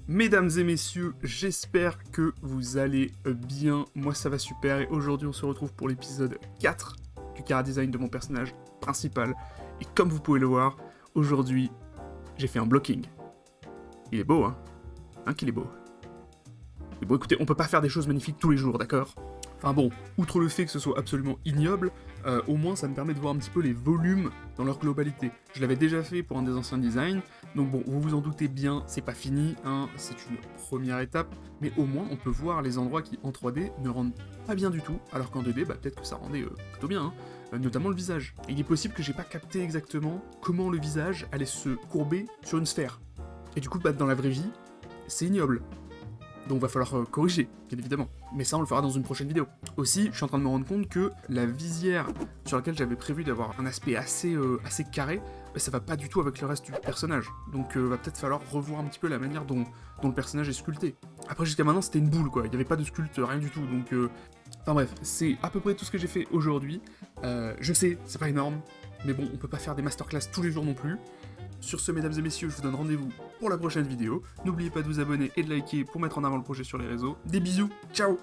Mesdames et messieurs, j'espère que vous allez bien. Moi ça va super et aujourd'hui on se retrouve pour l'épisode 4 du chara-design de mon personnage principal. Et comme vous pouvez le voir, aujourd'hui j'ai fait un blocking. Il est beau hein qu'il est beau. Et bon écoutez, on peut pas faire des choses magnifiques tous les jours, d'accord? Enfin bon, outre le fait que ce soit absolument ignoble, au moins ça me permet de voir un petit peu les volumes dans leur globalité. Je l'avais déjà fait pour un des anciens designs, donc bon, vous vous en doutez bien, c'est pas fini, hein, c'est une première étape, mais au moins on peut voir les endroits qui en 3D ne rendent pas bien du tout, alors qu'en 2D, bah peut-être que ça rendait plutôt bien, notamment le visage. Et il est possible que j'ai pas capté exactement comment le visage allait se courber sur une sphère. Et du coup, bah dans la vraie vie, c'est ignoble. Donc va falloir corriger, bien évidemment. Mais ça, on le fera dans une prochaine vidéo. Aussi, je suis en train de me rendre compte que la visière sur laquelle j'avais prévu d'avoir un aspect assez carré, bah, ça va pas du tout avec le reste du personnage. Donc va peut-être falloir revoir un petit peu la manière dont le personnage est sculpté. Après, jusqu'à maintenant, c'était une boule, quoi. Il n'y avait pas de sculpte, rien du tout. Donc, enfin bref, c'est à peu près tout ce que j'ai fait aujourd'hui. Je sais, c'est pas énorme, mais bon, on peut pas faire des masterclass tous les jours non plus. Sur ce, mesdames et messieurs, je vous donne rendez-vous pour la prochaine vidéo. N'oubliez pas de vous abonner et de liker pour mettre en avant le projet sur les réseaux. Des bisous, ciao!